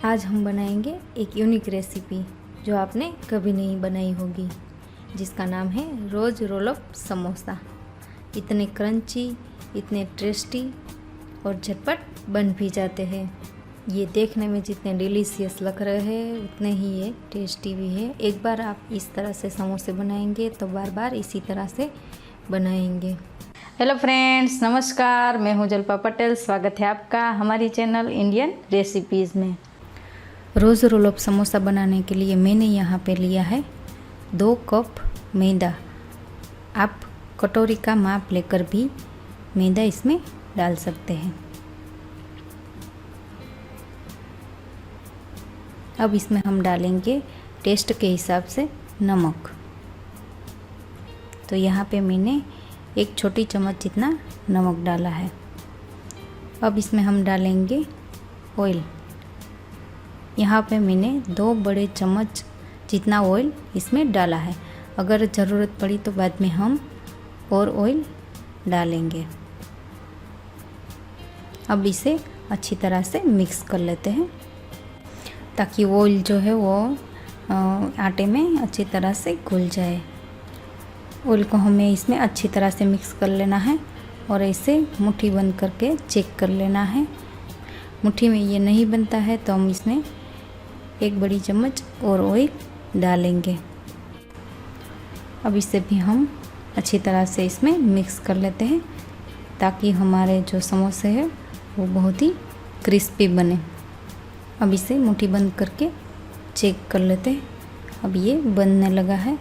आज हम बनाएंगे एक यूनिक रेसिपी जो आपने कभी नहीं बनाई होगी, जिसका नाम है रोज़ रोल अप समोसा। इतने क्रंची, इतने टेस्टी और झटपट बन भी जाते हैं। ये देखने में जितने डिलीशियस लग रहे हैं उतने ही ये टेस्टी भी है। एक बार आप इस तरह से समोसे बनाएंगे तो बार बार इसी तरह से बनाएंगे। हेलो फ्रेंड्स, नमस्कार। मैं हूं जल्पा पटेल। स्वागत है आपका हमारी चैनल इंडियन रेसिपीज़ में। रोज़ रोल अप समोसा बनाने के लिए मैंने यहाँ पे लिया है 2 कप मैदा। आप कटोरी का माप लेकर भी मैदा इसमें डाल सकते हैं। अब इसमें हम डालेंगे टेस्ट के हिसाब से नमक। तो यहाँ पे मैंने 1 छोटी चम्मच जितना नमक डाला है। अब इसमें हम डालेंगे ऑयल। यहाँ पे मैंने 2 बड़े चम्मच जितना ऑयल इसमें डाला है। अगर ज़रूरत पड़ी तो बाद में हम और ऑयल डालेंगे। अब इसे अच्छी तरह से मिक्स कर लेते हैं ताकि ऑयल जो है वो आटे में अच्छी तरह से घुल जाए। ऑयल को हमें इसमें अच्छी तरह से मिक्स कर लेना है और ऐसे मुट्ठी बंद करके चेक कर लेना है। मुट्ठी में ये नहीं बनता है तो हम इसमें 1 बड़ी चम्मच और ऑयल डालेंगे। अब इसे भी हम अच्छी तरह से इसमें मिक्स कर लेते हैं ताकि हमारे जो समोसे हैं वो बहुत ही क्रिस्पी बने। अब इसे मुट्ठी बंद करके चेक कर लेते हैं। अब ये बनने लगा है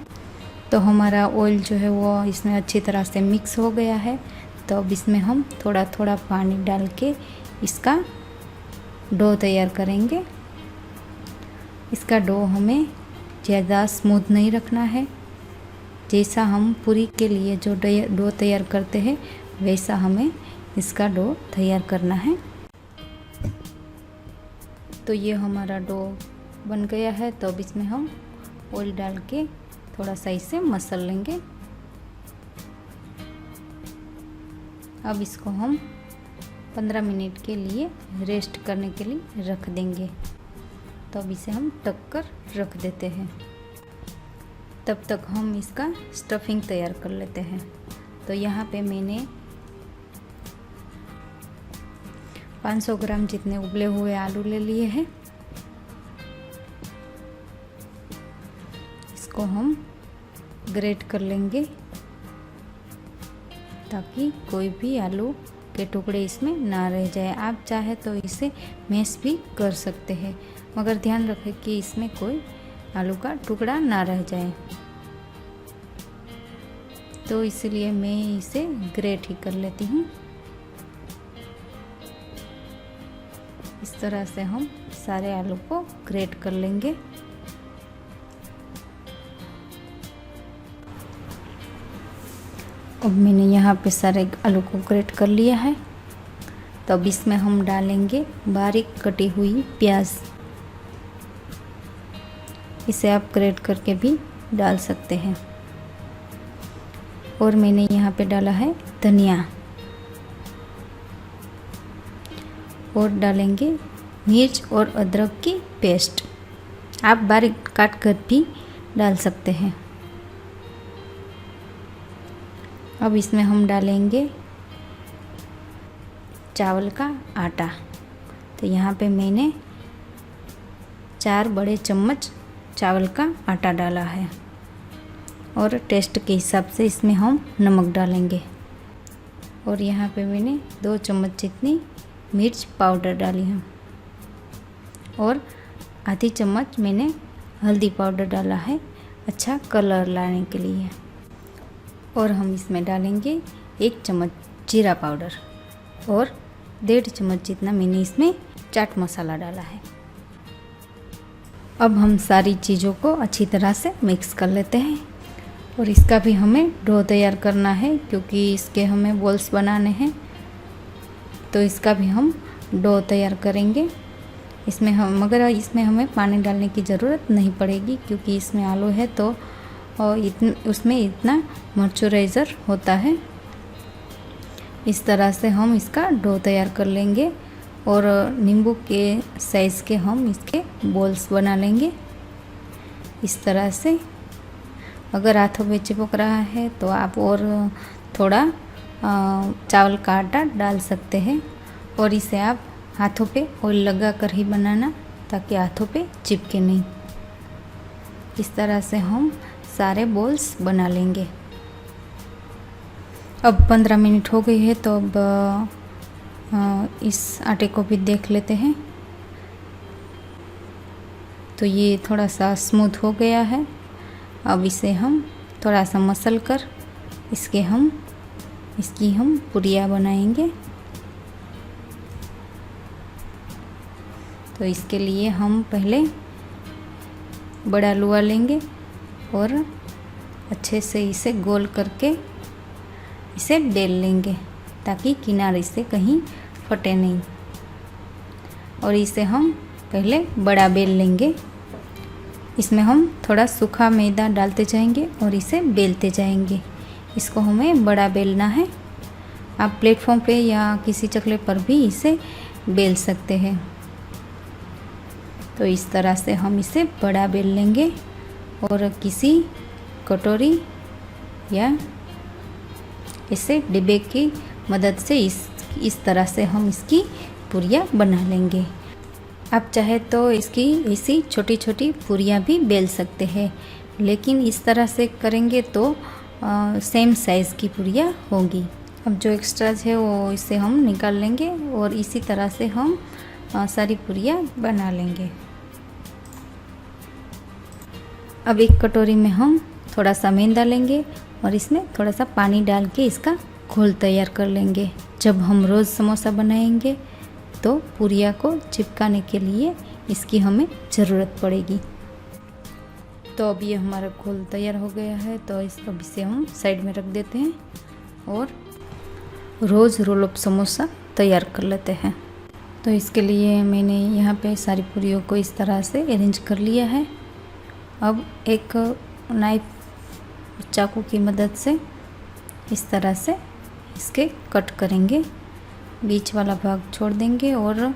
तो हमारा ऑयल जो है वो इसमें अच्छी तरह से मिक्स हो गया है। तो अब इसमें हम थोड़ा थोड़ा पानी डाल के इसका डो तैयार करेंगे। इसका डो हमें ज़्यादा स्मूथ नहीं रखना है। जैसा हम पूरी के लिए जो डो तैयार करते हैं वैसा हमें इसका डो तैयार करना है। तो ये हमारा डो बन गया है। तो अब इसमें हम ऑयल डाल के थोड़ा सा इसे मसल लेंगे। अब इसको हम 15 मिनट के लिए रेस्ट करने के लिए रख देंगे। तो अब इसे हम ढक कर रख देते हैं। तब तक हम इसका स्टफिंग तैयार कर लेते हैं। तो यहाँ पे मैंने 500 ग्राम जितने उबले हुए आलू ले लिए हैं। इसको हम ग्रेट कर लेंगे ताकि कोई भी आलू के टुकड़े इसमें ना रह जाए। आप चाहे तो इसे मैश भी कर सकते हैं, मगर ध्यान रखें कि इसमें कोई आलू का टुकड़ा ना रह जाए। तो इसलिए मैं इसे ग्रेट ही कर लेती हूँ। इस तरह से हम सारे आलू को ग्रेट कर लेंगे। अब मैंने यहाँ पे सारे आलू को ग्रेट कर लिया है। तो अब इसमें हम डालेंगे बारीक कटी हुई प्याज। इसे आप ग्रेट करके भी डाल सकते हैं। और मैंने यहाँ पे डाला है धनिया। और डालेंगे मिर्च और अदरक की पेस्ट। आप बारीक काट कर भी डाल सकते हैं। अब इसमें हम डालेंगे चावल का आटा। तो यहाँ पे मैंने 4 बड़े चम्मच चावल का आटा डाला है। और टेस्ट के हिसाब से इसमें हम नमक डालेंगे। और यहाँ पे मैंने 2 चम्मच जितनी मिर्च पाउडर डाली है। और आधी चम्मच मैंने हल्दी पाउडर डाला है, अच्छा कलर लाने के लिए। और हम इसमें डालेंगे 1 चम्मच जीरा पाउडर और 1.5 चम्मच जितना मैंने इसमें चाट मसाला डाला है। अब हम सारी चीज़ों को अच्छी तरह से मिक्स कर लेते हैं। और इसका भी हमें डो तैयार करना है क्योंकि इसके हमें बॉल्स बनाने हैं। तो इसका भी हम डो तैयार करेंगे। इसमें इसमें हमें पानी डालने की ज़रूरत नहीं पड़ेगी क्योंकि इसमें आलू है तो उसमें इतना मॉइस्चराइज़र होता है। इस तरह से हम इसका डो तैयार कर लेंगे और नींबू के साइज़ के हम इसके बॉल्स बना लेंगे इस तरह से। अगर हाथों में चिपक रहा है तो आप और थोड़ा चावल का आटा डाल सकते हैं और इसे आप हाथों पे ऑयल लगा कर ही बनाना ताकि हाथों पे चिपके नहीं। इस तरह से हम सारे बॉल्स बना लेंगे। अब 15 मिनट हो गई है तो अब इस आटे को भी देख लेते हैं। तो ये थोड़ा सा स्मूथ हो गया है। अब इसे हम थोड़ा सा मसल कर इसकी हम पूरियाँ बनाएंगे। तो इसके लिए हम पहले बड़ा लुआ लेंगे और अच्छे से इसे गोल करके इसे बेल लेंगे ताकि किनारे से कहीं फटे नहीं। और इसे हम पहले बड़ा बेल लेंगे। इसमें हम थोड़ा सूखा मैदा डालते जाएंगे और इसे बेलते जाएंगे। इसको हमें बड़ा बेलना है। आप प्लेटफॉर्म पे या किसी चकले पर भी इसे बेल सकते हैं। तो इस तरह से हम इसे बड़ा बेल लेंगे और किसी कटोरी या इसे डिब्बे की मदद से इस तरह से हम इसकी पूरियाँ बना लेंगे। आप चाहे तो इसकी ऐसी छोटी छोटी पूरियाँ भी बेल सकते हैं, लेकिन इस तरह से करेंगे तो सेम साइज़ की पूरियाँ होगी। अब जो एक्स्ट्राज है वो इसे हम निकाल लेंगे और इसी तरह से हम सारी पूरियाँ बना लेंगे। अब एक कटोरी में हम थोड़ा सा मैदा लेंगे और इसमें थोड़ा सा पानी डाल के इसका घोल तैयार कर लेंगे। जब हम रोज़ समोसा बनाएंगे तो पूरियाँ को चिपकाने के लिए इसकी हमें ज़रूरत पड़ेगी। तो अब ये हमारा घोल तैयार हो गया है। तो अब इसे हम साइड में रख देते हैं और रोज़ रोल अप समोसा तैयार कर लेते हैं। तो इसके लिए मैंने यहाँ पे सारी पूरियों को इस तरह से अरेंज कर लिया है। अब एक नाइफ चाकू की मदद से इस तरह से इसके कट करेंगे। बीच वाला भाग छोड़ देंगे और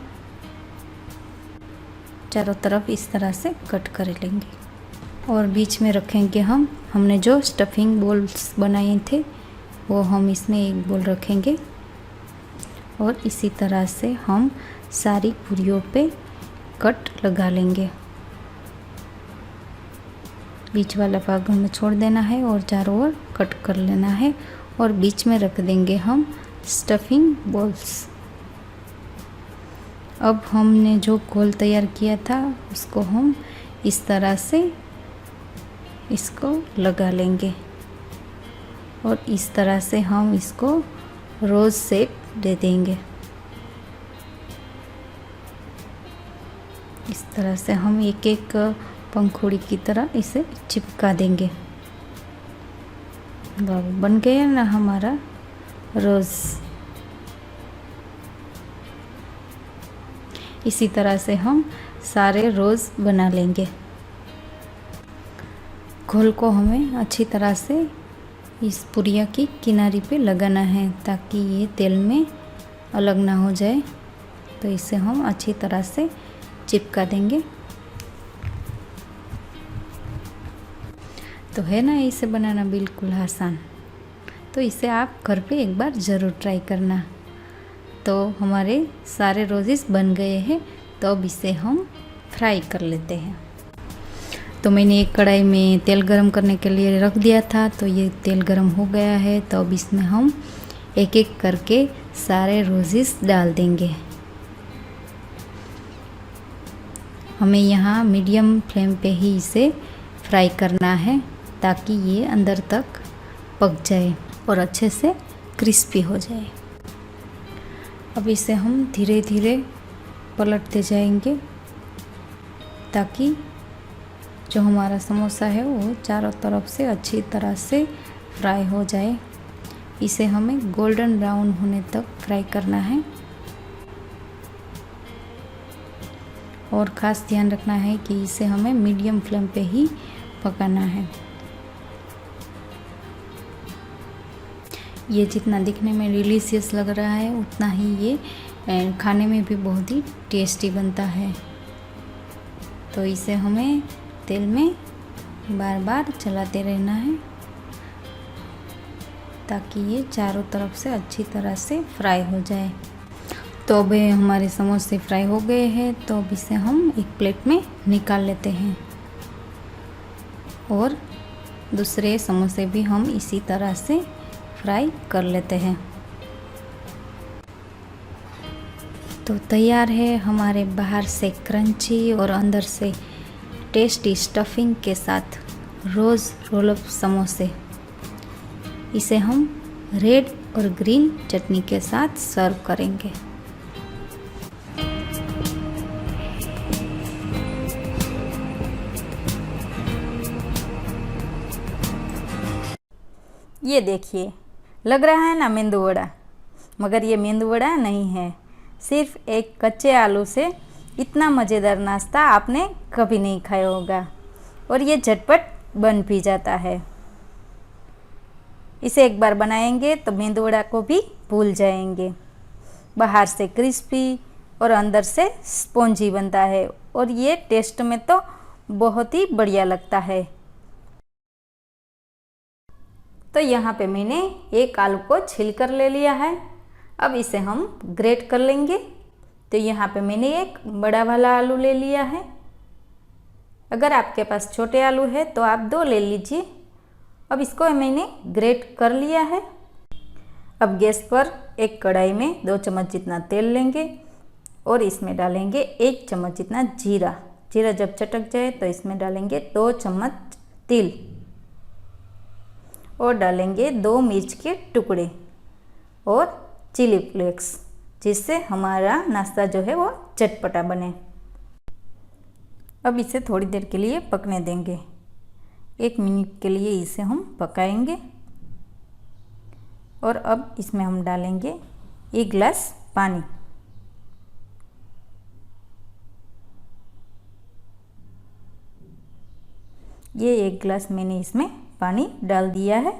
चारों तरफ इस तरह से कट कर लेंगे और बीच में रखेंगे हमने जो स्टफिंग बॉल्स बनाए थे वो हम इसमें एक बॉल रखेंगे और इसी तरह से हम सारी पूरियों पे कट लगा लेंगे। बीच वाला भाग हमें छोड़ देना है और चारों ओर कट कर लेना है और बीच में रख देंगे हम स्टफिंग बॉल्स। अब हमने जो घोल तैयार किया था उसको हम इस तरह से इसको लगा लेंगे और इस तरह से हम इसको रोज़ शेप दे देंगे। इस तरह से हम एक एक पंखुड़ी की तरह इसे चिपका देंगे। बन गया ना हमारा रोज़। इसी तरह से हम सारे रोज़ बना लेंगे। घोल को हमें अच्छी तरह से इस पूरियाँ की किनारी पे लगाना है ताकि ये तेल में अलग ना हो जाए। तो इसे हम अच्छी तरह से चिपका देंगे। तो है ना इसे बनाना बिल्कुल आसान। तो इसे आप घर पे एक बार ज़रूर ट्राई करना। तो हमारे सारे रोजेस बन गए हैं। तो अब इसे हम फ्राई कर लेते हैं। तो मैंने एक कढ़ाई में तेल गरम करने के लिए रख दिया था। तो ये तेल गरम हो गया है। तो अब इसमें हम एक एक करके सारे रोजेस डाल देंगे। हमें यहाँ मीडियम फ्लेम पे ही इसे फ्राई करना है ताकि ये अंदर तक पक जाए और अच्छे से क्रिस्पी हो जाए। अब इसे हम धीरे धीरे पलटते जाएंगे ताकि जो हमारा समोसा है वो चारों तरफ से अच्छी तरह से फ्राई हो जाए। इसे हमें गोल्डन ब्राउन होने तक फ्राई करना है और ख़ास ध्यान रखना है कि इसे हमें मीडियम फ्लेम पे ही पकाना है। ये जितना दिखने में डिलीशियस लग रहा है उतना ही ये एंड खाने में भी बहुत ही टेस्टी बनता है। तो इसे हमें तेल में बार बार चलाते रहना है ताकि ये चारों तरफ से अच्छी तरह से फ्राई हो जाए। तो अब हमारे समोसे फ्राई हो गए हैं, तो अब इसे हम एक प्लेट में निकाल लेते हैं और दूसरे समोसे भी हम इसी तरह से फ्राई कर लेते हैं। तो तैयार है हमारे बाहर से क्रंची और अंदर से टेस्टी स्टफिंग के साथ रोज़ रोलअप समोसे। इसे हम रेड और ग्रीन चटनी के साथ सर्व करेंगे। ये देखिए, लग रहा है ना मेंदू वड़ा, मगर ये मेंदू वड़ा नहीं है। सिर्फ एक कच्चे आलू से इतना मज़ेदार नाश्ता आपने कभी नहीं खाया होगा और ये झटपट बन भी जाता है। इसे एक बार बनाएंगे तो मेंदू वड़ा को भी भूल जाएंगे। बाहर से क्रिस्पी और अंदर से स्पॉन्जी बनता है और ये टेस्ट में तो बहुत ही बढ़िया लगता है। तो यहाँ पे मैंने एक आलू को छील कर ले लिया है। अब इसे हम ग्रेट कर लेंगे। तो यहाँ पे मैंने एक बड़ा वाला आलू ले लिया है। अगर आपके पास छोटे आलू है तो आप 2 ले लीजिए। अब इसको मैंने ग्रेट कर लिया है। अब गैस पर एक कढ़ाई में 2 चम्मच जितना तेल लेंगे और इसमें डालेंगे 1 चम्मच जितना जीरा। जीरा जब चटक जाए तो इसमें डालेंगे 2 चम्मच तिल और डालेंगे 2 मिर्च के टुकड़े और चिली फ्लेक्स, जिससे हमारा नाश्ता जो है वो चटपटा बने। अब इसे थोड़ी देर के लिए पकने देंगे। 1 मिनट के लिए इसे हम पकाएंगे और अब इसमें हम डालेंगे 1 गिलास पानी। ये 1 गिलास मैंने इसमें पानी डाल दिया है।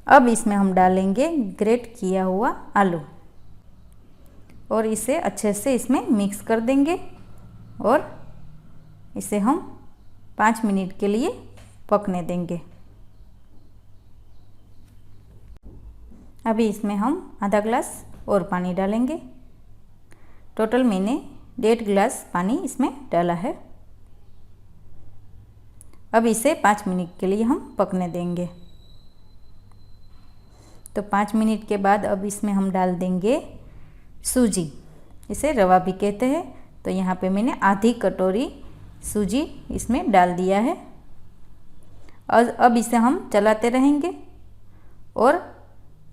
अब इसमें हम डालेंगे ग्रेट किया हुआ आलू और इसे अच्छे से इसमें मिक्स कर देंगे और इसे हम 5 मिनट के लिए पकने देंगे। अभी इसमें हम आधा गिलास और पानी डालेंगे। टोटल मैंने 1.5 गिलास पानी इसमें डाला है। अब इसे 5 मिनट के लिए हम पकने देंगे। तो 5 मिनट के बाद अब इसमें हम डाल देंगे सूजी। इसे रवा भी कहते हैं। तो यहाँ पे मैंने आधी कटोरी सूजी इसमें डाल दिया है और अब इसे हम चलाते रहेंगे और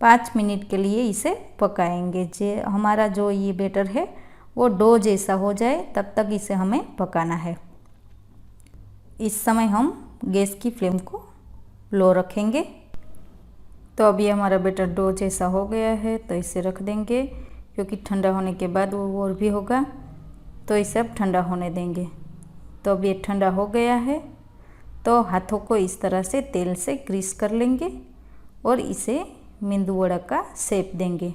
5 मिनट के लिए इसे पकाएंगे। हमारा जो ये बैटर है वो डो जैसा हो जाए तब तक इसे हमें पकाना है। इस समय हम गैस की फ्लेम को लो रखेंगे। तो अभी हमारा बैटर डो जैसा हो गया है, तो इसे रख देंगे क्योंकि ठंडा होने के बाद वो और भी होगा। तो इसे अब ठंडा होने देंगे। तो अब ये ठंडा हो गया है, तो हाथों को इस तरह से तेल से ग्रीस कर लेंगे और इसे मेंदू वड़ा का शेप देंगे।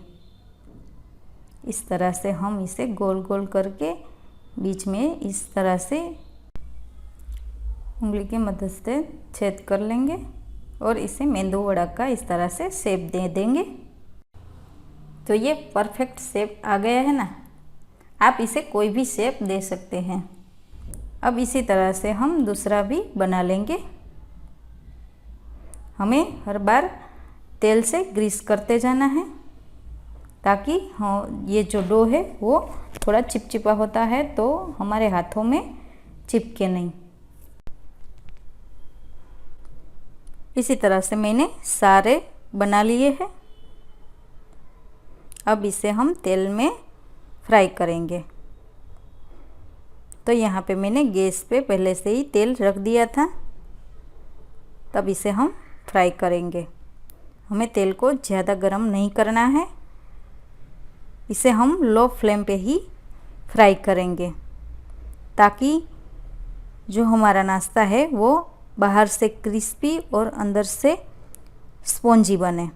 इस तरह से हम इसे गोल गोल करके बीच में इस तरह से उंगली की मदद से छेद कर लेंगे और इसे मेंदू वड़ा का इस तरह से शेप दे देंगे। तो ये परफेक्ट शेप आ गया है ना। आप इसे कोई भी शेप दे सकते हैं। अब इसी तरह से हम दूसरा भी बना लेंगे। हमें हर बार तेल से ग्रीस करते जाना है ताकि ये जो डो है वो थोड़ा चिपचिपा होता है तो हमारे हाथों में चिपके नहीं। इसी तरह से मैंने सारे बना लिए हैं। अब इसे हम तेल में फ्राई करेंगे। तो यहाँ पे मैंने गैस पे पहले से ही तेल रख दिया था। तब इसे हम फ्राई करेंगे। हमें तेल को ज़्यादा गर्म नहीं करना है। इसे हम लो फ्लेम पे ही फ्राई करेंगे ताकि जो हमारा नाश्ता है वो बाहर से क्रिस्पी और अंदर से स्पॉन्जी बने।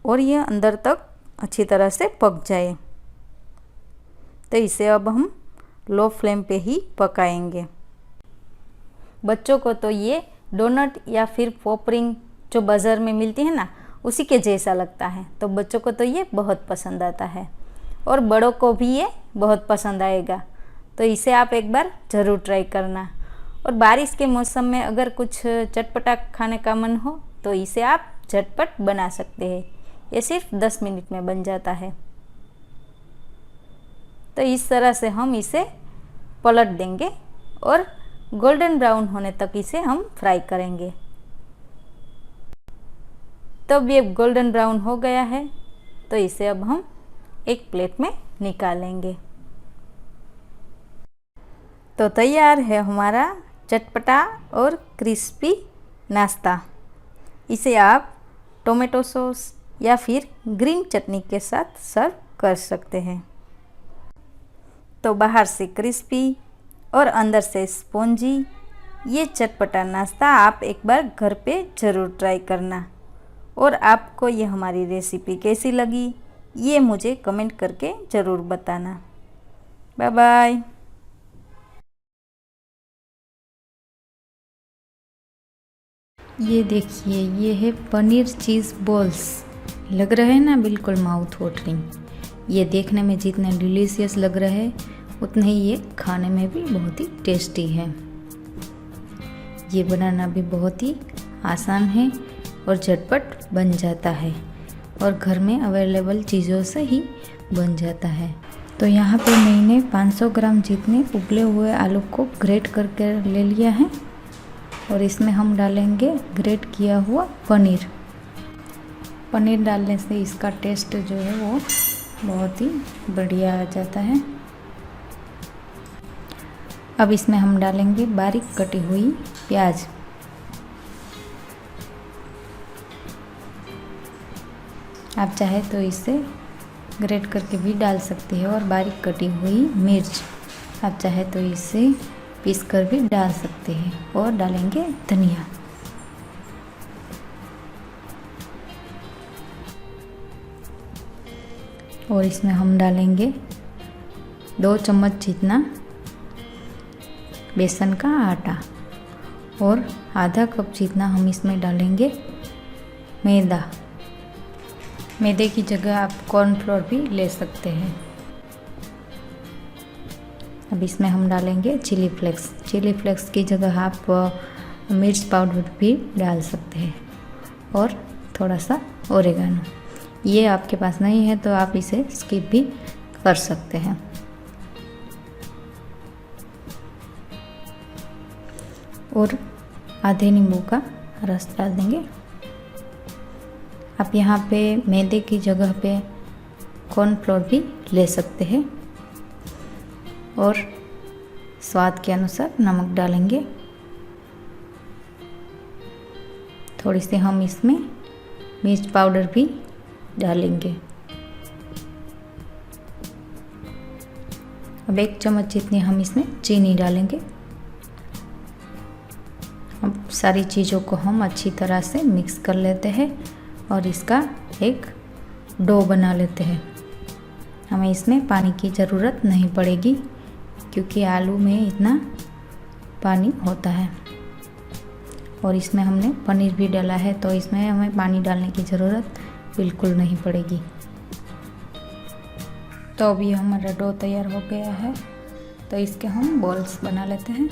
और ये अंदर तक अच्छी तरह से पक जाए। तो इसे अब हम लो फ्लेम पे ही पकाएंगे। बच्चों को तो ये डोनट या फिर पॉपरिंग जो बाज़ार में मिलती है ना, उसी के जैसा लगता है। तो बच्चों को तो ये बहुत पसंद आता है और बड़ों को भी ये बहुत पसंद आएगा। तो इसे आप एक बार ज़रूर ट्राई करना। और बारिश के मौसम में अगर कुछ चटपटा खाने का मन हो तो इसे आप झटपट बना सकते हैं। ये सिर्फ 10 मिनट में बन जाता है। तो इस तरह से हम इसे पलट देंगे और गोल्डन ब्राउन होने तक इसे हम फ्राई करेंगे। तब ये गोल्डन ब्राउन हो गया है तो इसे अब हम एक प्लेट में निकालेंगे। तो तैयार है हमारा चटपटा और क्रिस्पी नाश्ता। इसे आप टोमेटो सॉस या फिर ग्रीन चटनी के साथ सर्व कर सकते हैं। तो बाहर से क्रिस्पी और अंदर से स्पॉन्जी ये चटपटा नाश्ता आप एक बार घर पे ज़रूर ट्राई करना। और आपको ये हमारी रेसिपी कैसी लगी ये मुझे कमेंट करके ज़रूर बताना। Bye bye. ये देखिए, ये है पनीर चीज़ बॉल्स। लग रहे हैं ना बिल्कुल माउथ वाटरिंग। ये देखने में जितने डिलीशियस लग रहे हैं उतने ही ये खाने में भी बहुत ही टेस्टी है। ये बनाना भी बहुत ही आसान है और झटपट बन जाता है और घर में अवेलेबल चीज़ों से ही बन जाता है। तो यहाँ पे मैंने 500 ग्राम जितने उबले हुए आलू को ग्रेट करके ले लिया है और इसमें हम डालेंगे ग्रेट किया हुआ पनीर। पनीर डालने से इसका टेस्ट जो है वो बहुत ही बढ़िया आ जाता है। अब इसमें हम डालेंगे बारीक कटी हुई प्याज। आप चाहे तो इसे ग्रेट करके भी डाल सकते हैं। और बारीक कटी हुई मिर्च आप चाहे तो इसे पीस कर भी डाल सकते हैं। और डालेंगे धनिया। और इसमें हम डालेंगे 2 चम्मच जितना बेसन का आटा और आधा कप जितना हम इसमें डालेंगे मैदा। मैदे की जगह आप कॉर्नफ्लोर भी ले सकते हैं। अब इसमें हम डालेंगे चिली फ्लेक्स। चिली फ्लेक्स की जगह आप मिर्च पाउडर भी डाल सकते हैं और थोड़ा सा ओरेगानो। ये आपके पास नहीं है तो आप इसे स्किप भी कर सकते हैं। और आधे नींबू का रस डाल देंगे। आप यहाँ पे मैदे की जगह पे कॉर्नफ्लोर भी ले सकते हैं। और स्वाद के अनुसार नमक डालेंगे। थोड़ी सी हम इसमें मिर्च पाउडर भी डालेंगे। अब 1 चम्मच जितनी हम इसमें चीनी डालेंगे। अब सारी चीज़ों को हम अच्छी तरह से मिक्स कर लेते हैं और इसका एक डो बना लेते हैं। हमें इसमें पानी की ज़रूरत नहीं पड़ेगी क्योंकि आलू में इतना पानी होता है और इसमें हमने पनीर भी डाला है तो इसमें हमें पानी डालने की ज़रूरत बिल्कुल नहीं पड़ेगी। तो अभी हमारा डो तैयार हो गया है तो इसके हम बॉल्स बना लेते हैं।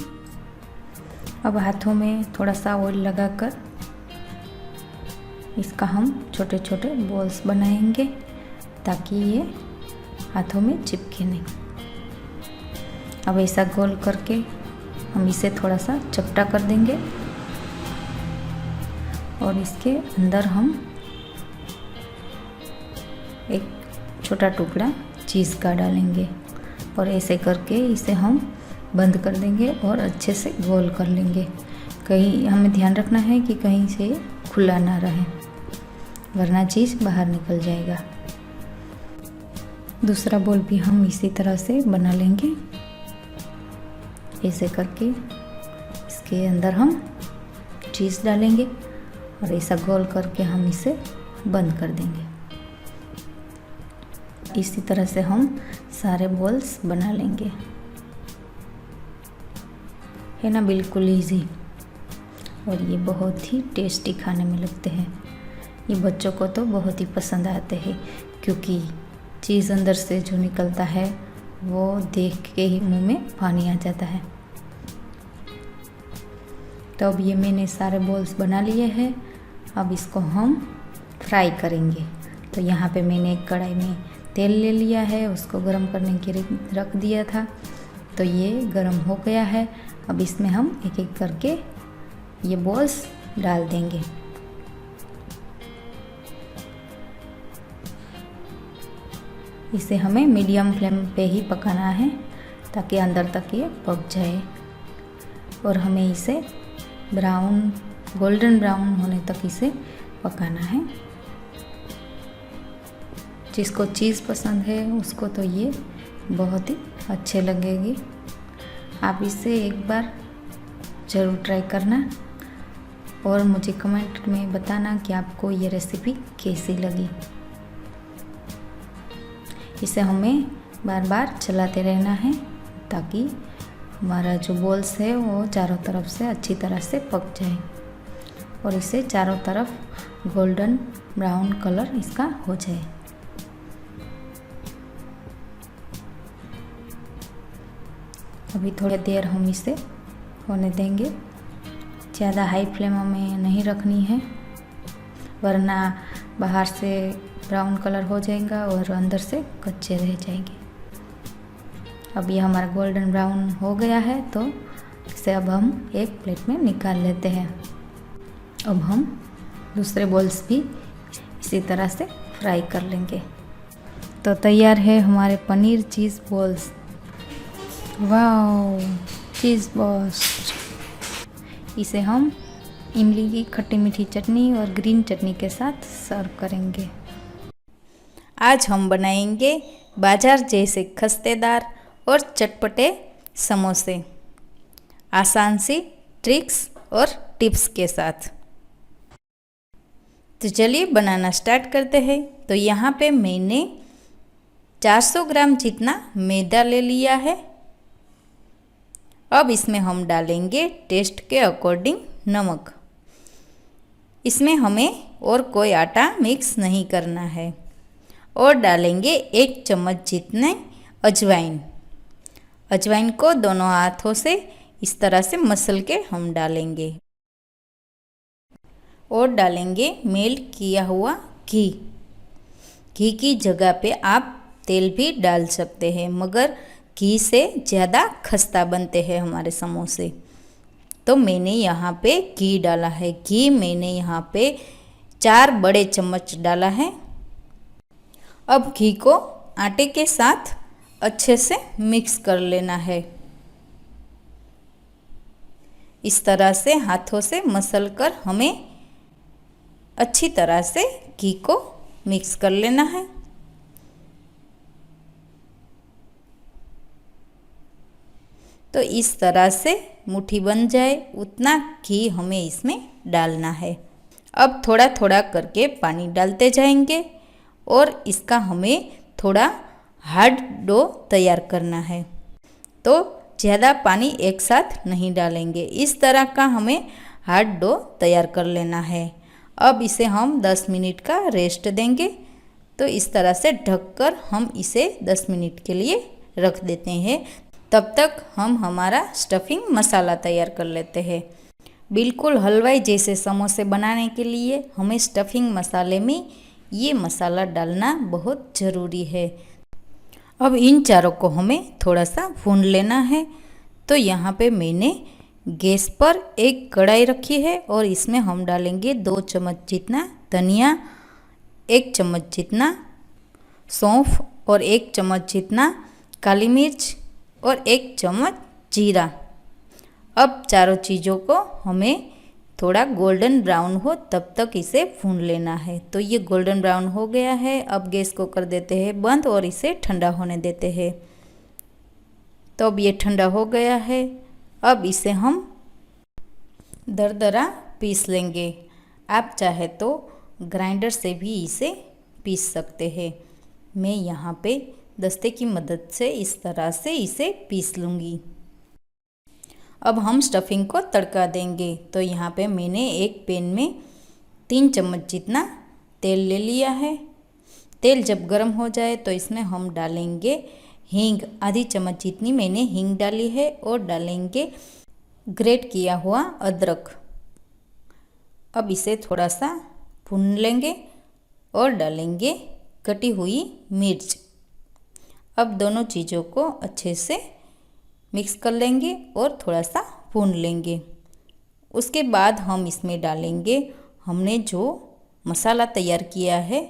अब हाथों में थोड़ा सा ऑयल लगाकर इसका हम छोटे छोटे बॉल्स बनाएंगे ताकि ये हाथों में चिपके नहीं। अब ऐसा गोल करके हम इसे थोड़ा सा चपटा कर देंगे और इसके अंदर हम एक छोटा टुकड़ा चीज़ का डालेंगे और ऐसे करके इसे हम बंद कर देंगे और अच्छे से गोल कर लेंगे। कहीं हमें ध्यान रखना है कि कहीं से खुला ना रहे वरना चीज़ बाहर निकल जाएगा। दूसरा बॉल भी हम इसी तरह से बना लेंगे। ऐसे करके इसके अंदर हम चीज़ डालेंगे और ऐसा गोल करके हम इसे बंद कर देंगे। इसी तरह से हम सारे बॉल्स बना लेंगे। है ना, बिल्कुल इजी, और ये बहुत ही टेस्टी खाने में लगते हैं। ये बच्चों को तो बहुत ही पसंद आते हैं, क्योंकि चीज़ अंदर से जो निकलता है वो देख के ही मुंह में पानी आ जाता है। तो अब ये मैंने सारे बॉल्स बना लिए हैं। अब इसको हम फ्राई करेंगे। तो यहाँ पे मैंने एक कढ़ाई में तेल ले लिया है, उसको गरम करने के लिए रख दिया था। तो ये गरम हो गया है। अब इसमें हम एक एक करके ये बॉल्स डाल देंगे। इसे हमें मीडियम फ्लेम पे ही पकाना है, ताकि अंदर तक ये पक जाए। और हमें इसे गोल्डन ब्राउन होने तक इसे पकाना है। जिसको चीज़ पसंद है उसको तो ये बहुत ही अच्छे लगेगी। आप इसे एक बार ज़रूर ट्राई करना और मुझे कमेंट में बताना कि आपको ये रेसिपी कैसी लगी। इसे हमें बार बार चलाते रहना है, ताकि हमारा जो बॉल्स है वो चारों तरफ से अच्छी तरह से पक जाए और इसे चारों तरफ गोल्डन ब्राउन कलर इसका हो जाए। अभी थोड़ी देर हम इसे होने देंगे। ज़्यादा हाई फ्लेम में नहीं रखनी है, वरना बाहर से ब्राउन कलर हो जाएगा और अंदर से कच्चे रह जाएंगे। अब ये हमारा गोल्डन ब्राउन हो गया है, तो इसे अब हम एक प्लेट में निकाल लेते हैं। अब हम दूसरे बॉल्स भी इसी तरह से फ्राई कर लेंगे। तो तैयार है हमारे पनीर चीज़ बॉल्स। वाओ, चीज़ बॉल्स। इसे हम इमली की खट्टी मीठी चटनी और ग्रीन चटनी के साथ सर्व करेंगे। आज हम बनाएंगे बाजार जैसे खस्तेदार और चटपटे समोसे, आसान सी ट्रिक्स और टिप्स के साथ। तो चलिए बनाना स्टार्ट करते हैं। तो यहाँ पे मैंने 400 ग्राम जितना मैदा ले लिया है। अब इसमें हम डालेंगे टेस्ट के अकॉर्डिंग नमक। इसमें हमें और कोई आटा मिक्स नहीं करना है। और डालेंगे 1 चम्मच जितने अजवाइन। अजवाइन को दोनों हाथों से इस तरह से मसल के हम डालेंगे। और डालेंगे मेल्ट किया हुआ घी। घी की जगह पे आप तेल भी डाल सकते हैं, मगर घी से ज़्यादा खस्ता बनते हैं हमारे समोसे। तो मैंने यहाँ पे घी डाला है। घी मैंने यहाँ पे 4 बड़े चम्मच डाला है। अब घी को आटे के साथ अच्छे से मिक्स कर लेना है। इस तरह से हाथों से मसल कर हमें अच्छी तरह से घी को मिक्स कर लेना है। तो इस तरह से मुट्ठी बन जाए उतना घी हमें इसमें डालना है। अब थोड़ा थोड़ा करके पानी डालते जाएंगे और इसका हमें थोड़ा हार्ड डो तैयार करना है। तो ज़्यादा पानी एक साथ नहीं डालेंगे। इस तरह का हमें हार्ड डो तैयार कर लेना है। अब इसे हम 10 मिनट का रेस्ट देंगे। तो इस तरह से ढककर हम इसे 10 मिनट के लिए रख देते हैं। तब तक हम हमारा स्टफिंग मसाला तैयार कर लेते हैं। बिल्कुल हलवाई जैसे समोसे बनाने के लिए हमें स्टफिंग मसाले में ये मसाला डालना बहुत ज़रूरी है। अब इन चारों को हमें थोड़ा सा भून लेना है। तो यहाँ पे मैंने गैस पर एक कढ़ाई रखी है और इसमें हम डालेंगे 2 चम्मच जितना धनिया, 1 चम्मच जितना सौंफ और 1 चम्मच जितना काली मिर्च और 1 चम्मच जीरा। अब चारों चीज़ों को हमें थोड़ा गोल्डन ब्राउन हो तब तक इसे भून लेना है। तो ये गोल्डन ब्राउन हो गया है। अब गैस को कर देते हैं बंद और इसे ठंडा होने देते हैं। तो अब ये ठंडा हो गया है। अब इसे हम दरदरा पीस लेंगे। आप चाहे तो ग्राइंडर से भी इसे पीस सकते हैं। मैं यहाँ पे दस्ते की मदद से इस तरह से इसे पीस लूँगी। अब हम स्टफिंग को तड़का देंगे। तो यहाँ पे मैंने एक पैन में 3 चम्मच जितना तेल ले लिया है। तेल जब गर्म हो जाए तो इसमें हम डालेंगे हींग, आधी चम्मच जितनी मैंने हींग डाली है, और डालेंगे ग्रेट किया हुआ अदरक। अब इसे थोड़ा सा भून लेंगे और डालेंगे कटी हुई मिर्च। अब दोनों चीज़ों को अच्छे से मिक्स कर लेंगे और थोड़ा सा भून लेंगे। उसके बाद हम इसमें डालेंगे हमने जो मसाला तैयार किया है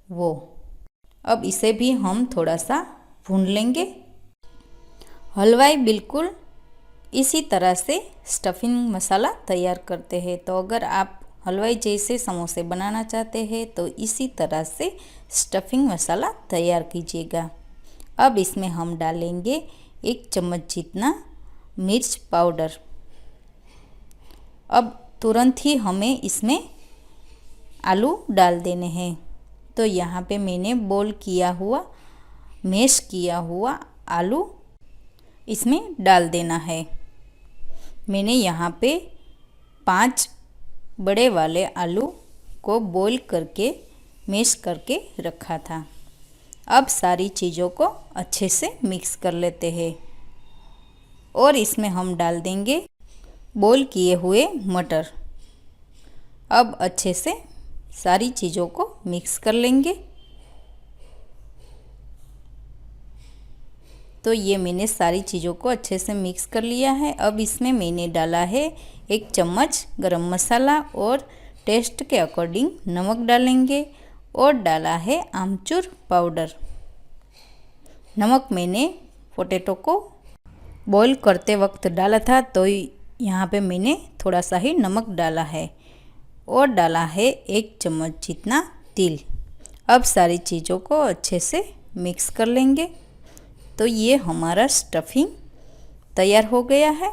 वो। अब इसे भी हम थोड़ा सा भून लेंगे। हलवाई बिल्कुल इसी तरह से स्टफिंग मसाला तैयार करते हैं। तो अगर आप हलवाई जैसे समोसे बनाना चाहते हैं तो इसी तरह से स्टफिंग मसाला तैयार कीजिएगा। अब इसमें हम डालेंगे 1 चम्मच जितना मिर्च पाउडर। अब तुरंत ही हमें इसमें आलू डाल देने हैं। तो यहाँ पे मैंने बॉईल किया हुआ, मैश किया हुआ आलू इसमें डाल देना है। मैंने यहाँ पे 5 बड़े वाले आलू को बॉईल करके मैश करके रखा था। अब सारी चीज़ों को अच्छे से मिक्स कर लेते हैं और इसमें हम डाल देंगे बॉईल किए हुए मटर। अब अच्छे से सारी चीज़ों को मिक्स कर लेंगे। तो ये मैंने सारी चीज़ों को अच्छे से मिक्स कर लिया है। अब इसमें मैंने डाला है 1 चम्मच गरम मसाला और टेस्ट के अकॉर्डिंग नमक डालेंगे, और डाला है आमचूर पाउडर। नमक मैंने पोटैटो को बॉईल करते वक्त डाला था, तो यहाँ पे मैंने थोड़ा सा ही नमक डाला है, और डाला है 1 चम्मच जितना तिल। अब सारी चीज़ों को अच्छे से मिक्स कर लेंगे। तो ये हमारा स्टफिंग तैयार हो गया है।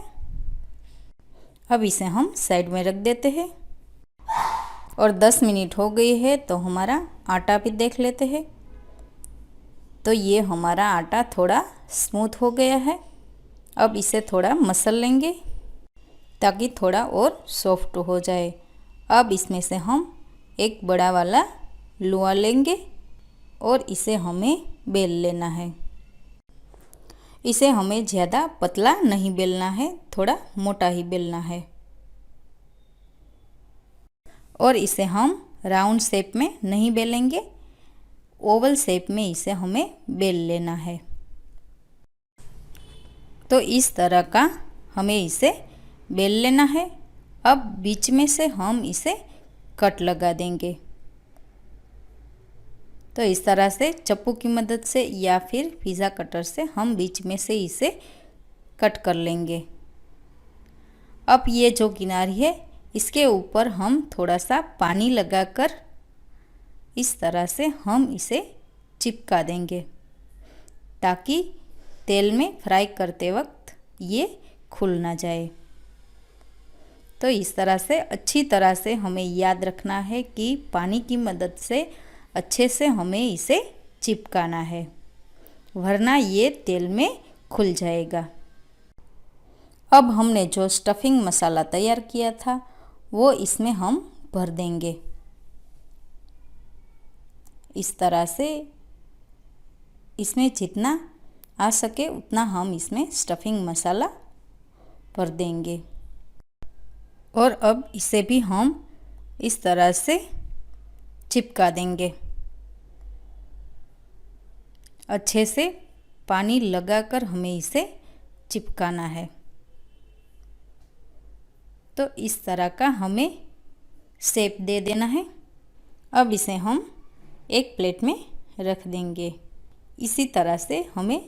अब इसे हम साइड में रख देते हैं और 10 मिनट हो गई है। तो हमारा आटा भी देख लेते हैं। तो ये हमारा आटा थोड़ा स्मूथ हो गया है। अब इसे थोड़ा मसल लेंगे ताकि थोड़ा और सॉफ्ट हो जाए। अब इसमें से हम एक बड़ा वाला लोआ लेंगे और इसे हमें बेल लेना है। इसे हमें ज़्यादा पतला नहीं बेलना है, थोड़ा मोटा ही बेलना है। और इसे हम राउंड शेप में नहीं बेलेंगे, ओवल शेप में इसे हमें बेल लेना है। तो इस तरह का हमें इसे बेल लेना है। अब बीच में से हम इसे कट लगा देंगे। तो इस तरह से चप्पू की मदद से या फिर पिज़्ज़ा कटर से हम बीच में से इसे कट कर लेंगे। अब ये जो किनारी है इसके ऊपर हम थोड़ा सा पानी लगाकर इस तरह से हम इसे चिपका देंगे ताकि तेल में फ्राई करते वक्त ये खुल ना जाए। तो इस तरह से अच्छी तरह से हमें याद रखना है कि पानी की मदद से अच्छे से हमें इसे चिपकाना है, वरना ये तेल में खुल जाएगा। अब हमने जो स्टफिंग मसाला तैयार किया था वो इसमें हम भर देंगे। इस तरह से इसमें जितना आ सके उतना हम इसमें स्टफिंग मसाला भर देंगे। और अब इसे भी हम इस तरह से चिपका देंगे। अच्छे से पानी लगाकर हमें इसे चिपकाना है। तो इस तरह का हमें शेप दे देना है। अब इसे हम एक प्लेट में रख देंगे। इसी तरह से हमें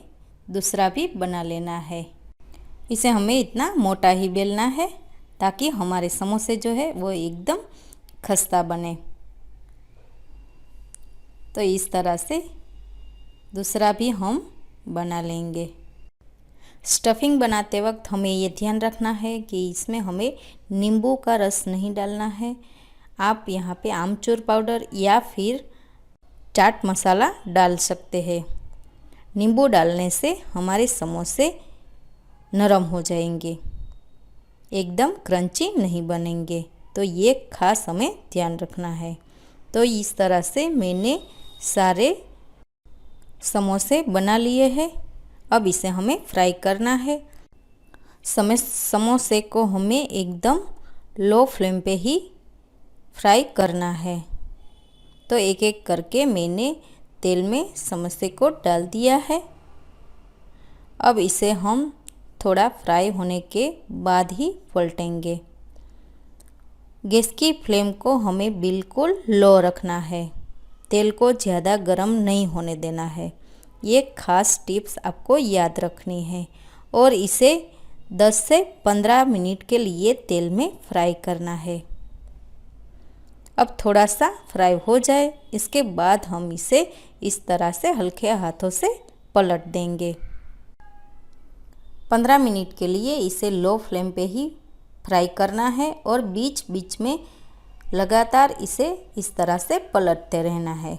दूसरा भी बना लेना है। इसे हमें इतना मोटा ही बेलना है ताकि हमारे समोसे जो है वो एकदम खस्ता बने। तो इस तरह से दूसरा भी हम बना लेंगे। स्टफिंग बनाते वक्त हमें ये ध्यान रखना है कि इसमें हमें नींबू का रस नहीं डालना है। आप यहाँ पे आमचूर पाउडर या फिर चाट मसाला डाल सकते हैं। नींबू डालने से हमारे समोसे नरम हो जाएंगे, एकदम क्रंची नहीं बनेंगे, तो ये खास हमें ध्यान रखना है। तो इस तरह से मैंने सारे समोसे बना लिए हैं। अब इसे हमें फ्राई करना है। समोसे को हमें एकदम लो फ्लेम पे ही फ्राई करना है। तो एक एक करके मैंने तेल में समोसे को डाल दिया है। अब इसे हम थोड़ा फ्राई होने के बाद ही पलटेंगे। गैस की फ्लेम को हमें बिल्कुल लो रखना है, तेल को ज़्यादा गर्म नहीं होने देना है। ये खास टिप्स आपको याद रखनी है और इसे 10 से 15 मिनट के लिए तेल में फ्राई करना है। अब थोड़ा सा फ्राई हो जाए, इसके बाद हम इसे इस तरह से हल्के हाथों से पलट देंगे। 15 मिनट के लिए इसे लो फ्लेम पे ही फ्राई करना है और बीच बीच में लगातार इसे इस तरह से पलटते रहना है।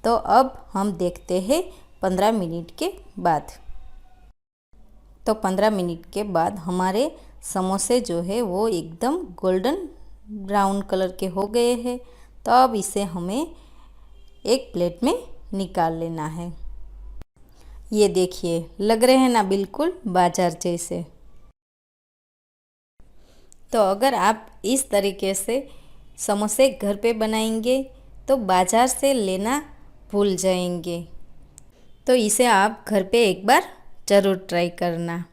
तो अब हम देखते हैं 15 मिनट के बाद। तो 15 मिनट के बाद हमारे समोसे जो है वो एकदम गोल्डन ब्राउन कलर के हो गए हैं। तो अब इसे हमें एक प्लेट में निकाल लेना है। ये देखिए, लग रहे हैं ना बिल्कुल बाजार जैसे। तो अगर आप इस तरीके से समोसे घर पे बनाएंगे तो बाज़ार से लेना भूल जाएंगे। तो इसे आप घर पे एक बार ज़रूर ट्राई करना।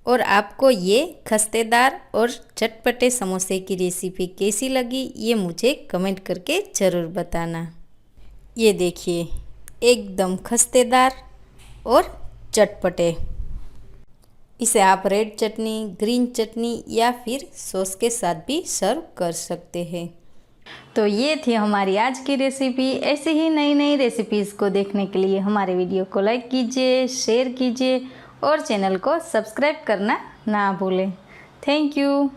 और आपको ये खस्तेदार और चटपटे समोसे की रेसिपी कैसी लगी, ये मुझे कमेंट करके ज़रूर बताना। ये देखिए, एकदम खस्तेदार और चटपटे। इसे आप रेड चटनी, ग्रीन चटनी या फिर सॉस के साथ भी सर्व कर सकते हैं। तो ये थी हमारी आज की रेसिपी। ऐसे ही नई नई रेसिपीज़ को देखने के लिए हमारे वीडियो को लाइक कीजिए, शेयर कीजिए और चैनल को सब्सक्राइब करना ना भूलें। Thank you.